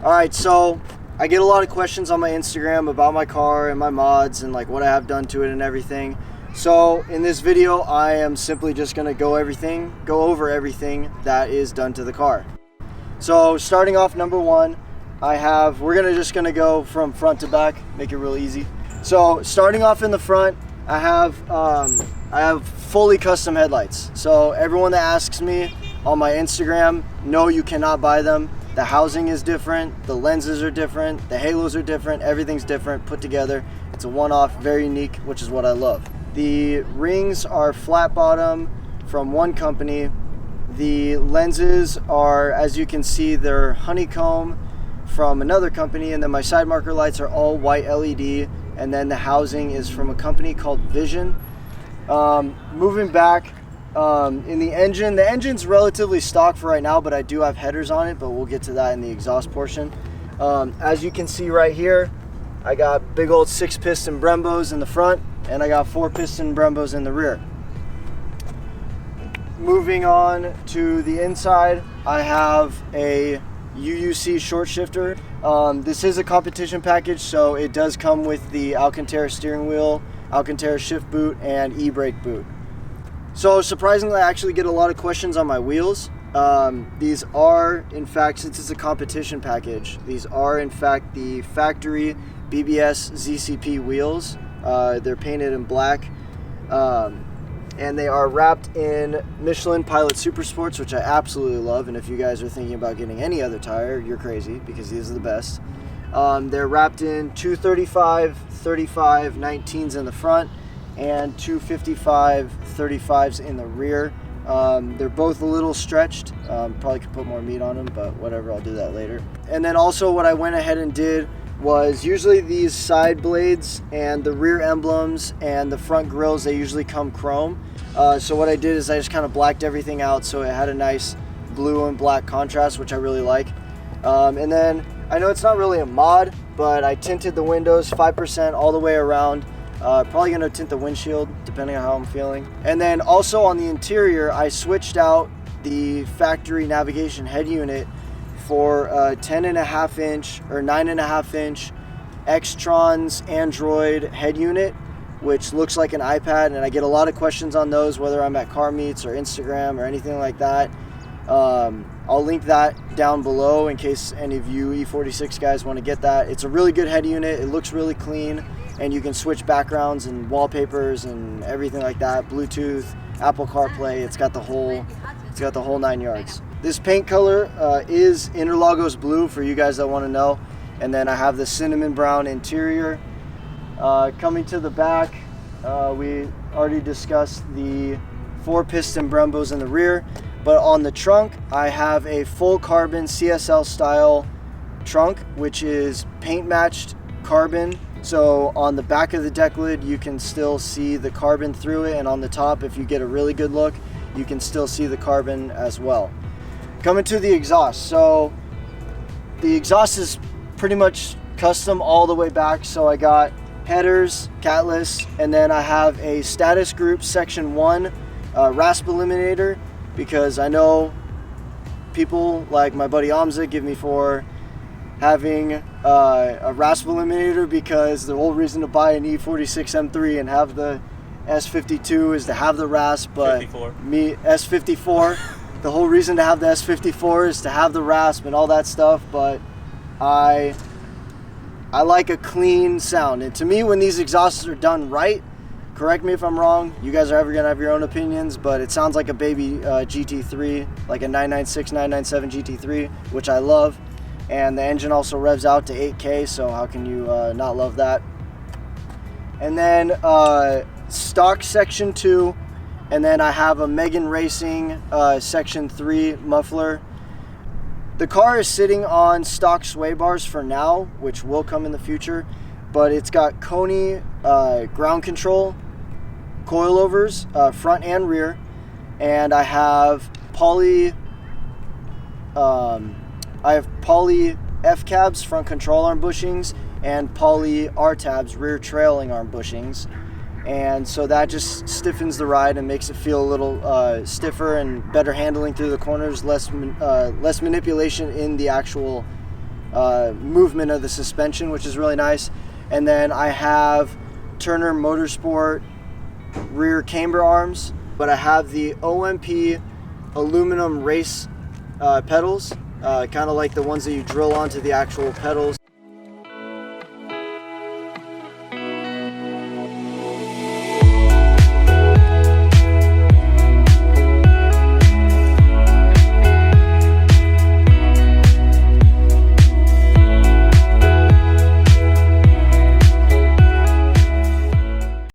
Alright, so I get a lot of questions on my Instagram about my car and my mods and like what I have done to it and everything. So in this video, I am simply just going to go over everything that is done to the car. So starting off, number one, we're just gonna go from front to back, make it real easy. So starting off in the front, I have fully custom headlights. So everyone that asks me on my Instagram, no, you cannot buy them. The housing is different, the lenses are different, the halos are different, everything's different put together. It's a one-off, very unique, which is what I love. The rings are flat bottom from one company. The lenses are, as you can see, they're honeycomb from another company, and then my side marker lights are all white LED, and then the housing is from a company called Vision. Moving back, in the engine's relatively stock for right now, but I do have headers on it, but we'll get to that in the exhaust portion. As you can see right here, I got big old 6-piston Brembos in the front, and I got 4-piston Brembos in the rear. Moving on to the inside, I have a Uuc Short Shifter. This is a competition package, so it does come with the Alcantara steering wheel, Alcantara shift boot, and e-brake boot. So surprisingly, I actually get a lot of questions on my wheels. These are, in fact, since it's a competition package, these are in fact the factory Bbs Zcp Wheels. They're painted in black. And they are wrapped in Michelin Pilot Super Sports, which I absolutely love. And if you guys are thinking about getting any other tire, you're crazy, because these are the best. They're wrapped in 235 35 19s in the front and 255 35s in the rear. They're both a little stretched. Probably could put more meat on them, but whatever, I'll do that later. And then also what I went ahead and did was, usually these side blades and the rear emblems and the front grills, they usually come chrome. So what I did is I just kind of blacked everything out so it had a nice blue and black contrast, which I really like. And then I know it's not really a mod, but I tinted the windows 5% all the way around. Probably gonna tint the windshield depending on how I'm feeling. And then also on the interior, I switched out the factory navigation head unit for a 10.5 inch or 9.5 inch Xtrons Andriod head unit, which looks like an iPad, and I get a lot of questions on those, whether I'm at car meets or Instagram or anything like that. I'll link that down below in case any of you E46 guys want to get that. It's a really good head unit, it looks really clean, and you can switch backgrounds and wallpapers and everything like that. Bluetooth, Apple CarPlay, it's got the whole 9 yards. This paint color is Interlagos blue for you guys that want to know. And then I have the cinnamon brown interior. Coming to the back, we already discussed the 4-piston Brembos in the rear. But on the trunk, I have a full carbon CSL style trunk, which is paint matched carbon. So on the back of the deck lid, you can still see the carbon through it. And on the top, if you get a really good look, you can still see the carbon as well. Coming to the exhaust, so the exhaust is pretty much custom all the way back. So I got headers, catless, and then I have a status group section 1 rasp eliminator, because I know people like my buddy Amza give me for having a rasp eliminator, because the whole reason to buy an E46 M3 and have the S52 is to have the rasp, but 54. S54 the whole reason to have the S54 is to have the rasp and all that stuff, but I like a clean sound. And to me, when these exhausts are done right, correct me if I'm wrong, you guys are ever gonna have your own opinions, but it sounds like a baby GT3, like a 996, 997 GT3, which I love. And the engine also revs out to 8K, so how can you not love that? And then stock section 2, and then I have a Megan Racing section 3 muffler. The car is sitting on stock sway bars for now, which will come in the future, but it's got Koni ground control coilovers, front and rear, and I have poly F cabs, front control arm bushings, and poly R tabs, rear trailing arm bushings. and so that just stiffens the ride and makes it feel a little stiffer and better handling through the corners, less manipulation in the actual movement of the suspension, which is really nice. And then I have Turner Motorsport rear camber arms, but I have the OMP aluminum race pedals, kind of like the ones that you drill onto the actual pedals.